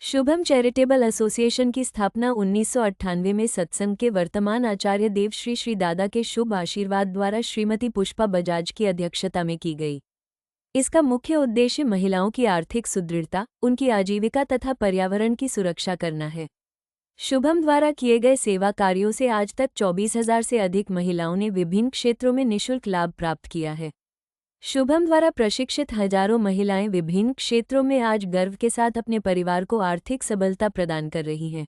Shubham charitable association की स्थापना 1998 में सत्संग के वर्तमान आचार्य देव श्री श्री दादा के शुभ आशीर्वाद द्वारा श्रीमती पुष्पा बजाज की अध्यक्षता में की गई। इसका मुख्य उद्देश्य महिलाओं की आर्थिक सुदृढ़ता, उनकी आजीविका तथा पर्यावरण की सुरक्षा करना है। शुभम द्वारा किए गए सेवा कार्यों से आज तक 24,000 से अधिक महिलाओं ने विभिन्न क्षेत्रों में निःशुल्क लाभ प्राप्त किया है। शुभम द्वारा प्रशिक्षित हजारों महिलाएं विभिन्न क्षेत्रों में आज गर्व के साथ अपने परिवार को आर्थिक सबलता प्रदान कर रही हैं।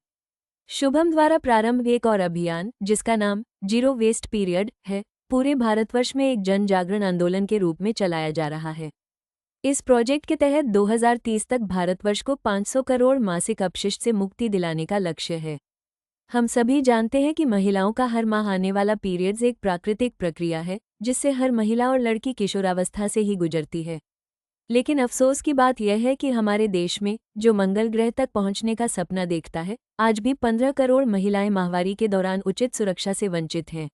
शुभम द्वारा प्रारंभ एक और अभियान, जिसका नाम जीरो वेस्ट पीरियड है, पूरे भारतवर्ष में एक जन जागरण आंदोलन के रूप में चलाया जा रहा है। इस प्रोजेक्ट के तहत 2030 तक भारतवर्ष को 500 करोड़ मासिक अपशिष्ट से मुक्ति दिलाने का लक्ष्य है। हम सभी जानते हैं कि महिलाओं का हर माह आने वाला पीरियड्स एक प्राकृतिक प्रक्रिया है, जिससे हर महिला और लड़की किशोरावस्था से ही गुजरती है। लेकिन अफसोस की बात यह है कि हमारे देश में, जो मंगल ग्रह तक पहुंचने का सपना देखता है, आज भी 15 करोड़ महिलाएं माहवारी के दौरान उचित सुरक्षा से वंचित हैं।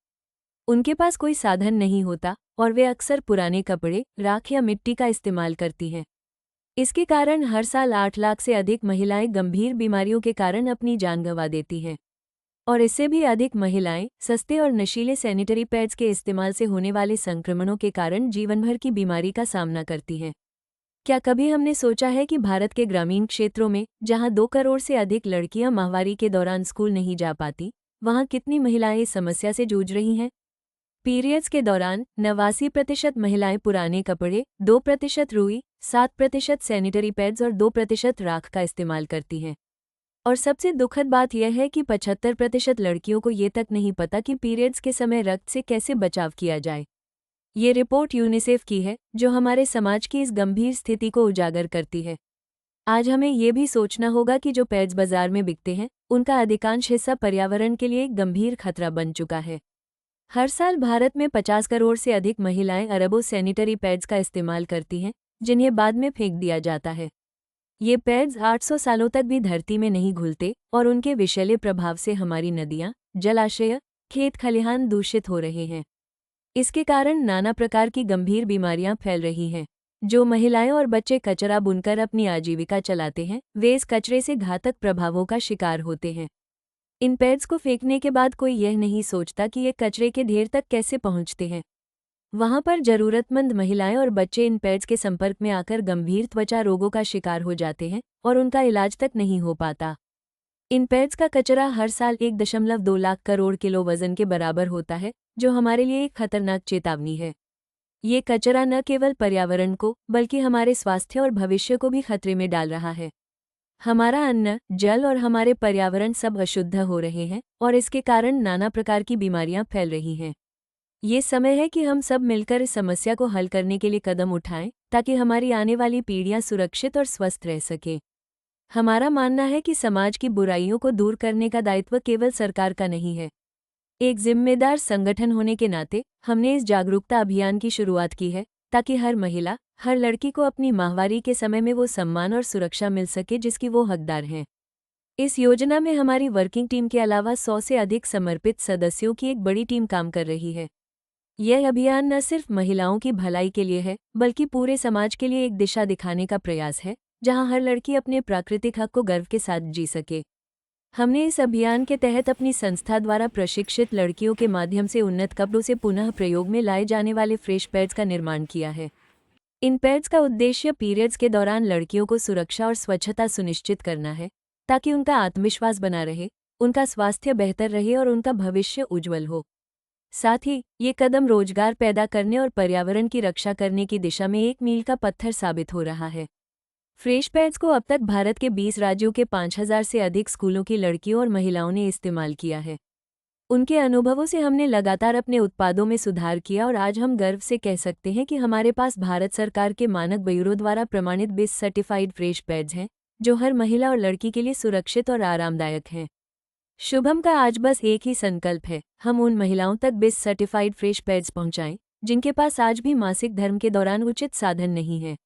उनके पास कोई साधन नहीं होता और वे अक्सर पुराने कपड़े, राख या मिट्टी का इस्तेमाल करती हैं। इसके कारण हर साल 8 लाख से अधिक महिलाएं गंभीर बीमारियों के कारण अपनी जान गंवा देती हैं। और इससे भी अधिक महिलाएं सस्ते और नशीले सैनिटरी पैड्स के इस्तेमाल से होने वाले संक्रमणों के कारण जीवनभर की बीमारी का सामना करती हैं। क्या कभी हमने सोचा है कि भारत के ग्रामीण क्षेत्रों में, जहां 2 करोड़ से अधिक लड़कियां माहवारी के दौरान स्कूल नहीं जा पाती, वहां कितनी महिलाएं इस समस्या से जूझ रही हैं? पीरियड्स के दौरान 89% महिलाएं पुराने कपड़े, 2% रुई, 7% सैनिटरी पैड्स और 2% राख का इस्तेमाल करती हैं। और सबसे दुखद बात यह है कि 75% लड़कियों को ये तक नहीं पता कि पीरियड्स के समय रक्त से कैसे बचाव किया जाए। ये रिपोर्ट यूनिसेफ की है, जो हमारे समाज की इस गंभीर स्थिति को उजागर करती है। आज हमें ये भी सोचना होगा कि जो पैड्स बाजार में बिकते हैं, उनका अधिकांश हिस्सा पर्यावरण के लिए एक गंभीर खतरा बन चुका है। हर साल भारत में 50 करोड़ से अधिक महिलाएं अरबों सैनिटरी पैड्स का इस्तेमाल करती हैं, जिन्हें बाद में फेंक दिया जाता है। ये पैड्स 800 सालों तक भी धरती में नहीं घुलते और उनके विषैले प्रभाव से हमारी नदियां, जलाशय, खेत खलिहान दूषित हो रहे हैं। इसके कारण नाना प्रकार की गंभीर बीमारियां फैल रही हैं। जो महिलाएं और बच्चे कचरा बुनकर अपनी आजीविका चलाते हैं, वे इस कचरे से घातक प्रभावों का शिकार होते हैं। इन पैड्स को फेंकने के बाद कोई यह नहीं सोचता कि ये कचरे के ढेर तक कैसे पहुंचते हैं। वहां पर जरूरतमंद महिलाएं और बच्चे इन पैड्स के संपर्क में आकर गंभीर त्वचा रोगों का शिकार हो जाते हैं और उनका इलाज तक नहीं हो पाता। इन पैड्स का कचरा हर साल 1.2 लाख करोड़ किलो वजन के बराबर होता है, जो हमारे लिए एक खतरनाक चेतावनी है। ये कचरा न केवल पर्यावरण को, बल्कि हमारे स्वास्थ्य और भविष्य को भी खतरे में डाल रहा है। हमारा अन्न, जल और हमारे पर्यावरण सब अशुद्ध हो रहे हैं और इसके कारण नाना प्रकार की बीमारियां फैल रही हैं। ये समय है कि हम सब मिलकर इस समस्या को हल करने के लिए कदम उठाएं, ताकि हमारी आने वाली पीढ़ियां सुरक्षित और स्वस्थ रह सकें। हमारा मानना है कि समाज की बुराइयों को दूर करने का दायित्व केवल सरकार का नहीं है। एक जिम्मेदार संगठन होने के नाते हमने इस जागरूकता अभियान की शुरुआत की है, ताकि हर महिला, हर लड़की को अपनी माहवारी के समय में वो सम्मान और सुरक्षा मिल सके जिसकी वो हकदार हैं। इस योजना में हमारी वर्किंग टीम के अलावा 100 से अधिक समर्पित सदस्यों की एक बड़ी टीम काम कर रही है। यह अभियान न सिर्फ महिलाओं की भलाई के लिए है, बल्कि पूरे समाज के लिए एक दिशा दिखाने का प्रयास है, जहां हर लड़की अपने प्राकृतिक हक को गर्व के साथ जी सके। हमने इस अभियान के तहत अपनी संस्था द्वारा प्रशिक्षित लड़कियों के माध्यम से उन्नत कपड़ों से पुनः प्रयोग में लाए जाने वाले फ्रेश पैड्स का निर्माण किया है। इन पैड्स का उद्देश्य पीरियड्स के दौरान लड़कियों को सुरक्षा और स्वच्छता सुनिश्चित करना है, ताकि उनका आत्मविश्वास बना रहे, उनका स्वास्थ्य बेहतर रहे और उनका भविष्य उज्जवल हो। साथ ही ये कदम रोजगार पैदा करने और पर्यावरण की रक्षा करने की दिशा में एक मील का पत्थर साबित हो रहा है। फ्रेश पैड्स को अब तक भारत के 20 राज्यों के 5,000 से अधिक स्कूलों की लड़कियों और महिलाओं ने इस्तेमाल किया है। उनके अनुभवों से हमने लगातार अपने उत्पादों में सुधार किया और आज हम गर्व से कह सकते हैं कि हमारे पास भारत सरकार के मानक ब्यूरो द्वारा प्रमाणित BIS सर्टिफाइड फ्रेश पैड्स हैं, जो हर महिला और लड़की के लिए सुरक्षित और आरामदायक हैं। शुभम का आज बस एक ही संकल्प है, हम उन महिलाओं तक BIS सर्टिफाइड फ्रेश पैड्स पहुंचाएं, जिनके पास आज भी मासिक धर्म के दौरान उचित साधन नहीं है।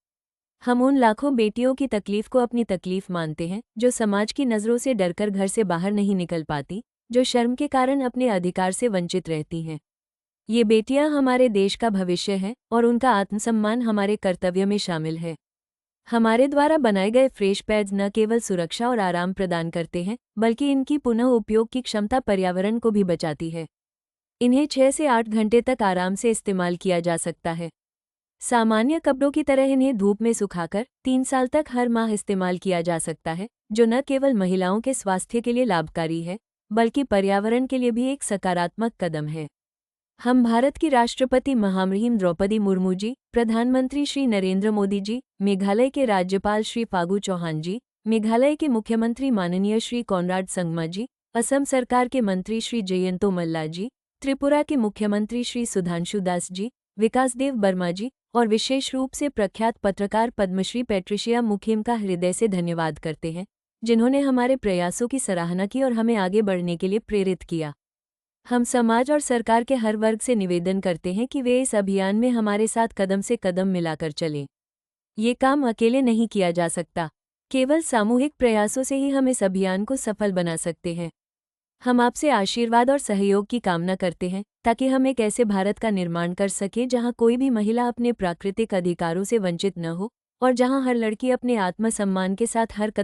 हम उन लाखों बेटियों की तकलीफ को अपनी तकलीफ मानते हैं, जो समाज की नज़रों से डरकर घर से बाहर नहीं निकल पाती, जो शर्म के कारण अपने अधिकार से वंचित रहती हैं। ये बेटियां हमारे देश का भविष्य हैं और उनका आत्मसम्मान हमारे कर्तव्य में शामिल है। हमारे द्वारा बनाए गए फ्रेश पैड्स न केवल सुरक्षा और आराम प्रदान करते हैं, बल्कि इनकी पुनः उपयोग की क्षमता पर्यावरण को भी बचाती है। इन्हें 6 से 8 घंटे तक आराम से इस्तेमाल किया जा सकता है। सामान्य कपड़ों की तरह इन्हें धूप में सुखाकर 3 साल तक हर माह इस्तेमाल किया जा सकता है, जो न केवल महिलाओं के स्वास्थ्य के लिए लाभकारी है, बल्कि पर्यावरण के लिए भी एक सकारात्मक कदम है। हम भारत की राष्ट्रपति महामहिम द्रौपदी मुर्मू जी, प्रधानमंत्री श्री नरेंद्र मोदी जी, मेघालय के राज्यपाल श्री फागू चौहान जी, मेघालय के मुख्यमंत्री माननीय श्री कॉनराड संगमा जी, असम सरकार के मंत्री श्री जयंतो मल्ला जी, त्रिपुरा के मुख्यमंत्री श्री सुधांशु दास जी, विकासदेव वर्मा जी और विशेष रूप से प्रख्यात पत्रकार पद्मश्री पैट्रिशिया मुखिम का हृदय से धन्यवाद करते हैं, जिन्होंने हमारे प्रयासों की सराहना की और हमें आगे बढ़ने के लिए प्रेरित किया। हम समाज और सरकार के हर वर्ग से निवेदन करते हैं कि वे इस अभियान में हमारे साथ कदम से कदम मिलाकर चलें। ये काम अकेले नहीं किया जा सकता, केवल सामूहिक प्रयासों से ही हम इस अभियान को सफल बना सकते हैं। हम आपसे आशीर्वाद और सहयोग की कामना करते हैं, ताकि हम एक ऐसे भारत का निर्माण कर सकें जहां कोई भी महिला अपने प्राकृतिक अधिकारों से वंचित न हो और जहां हर लड़की अपने आत्मसम्मान के साथ हर कदम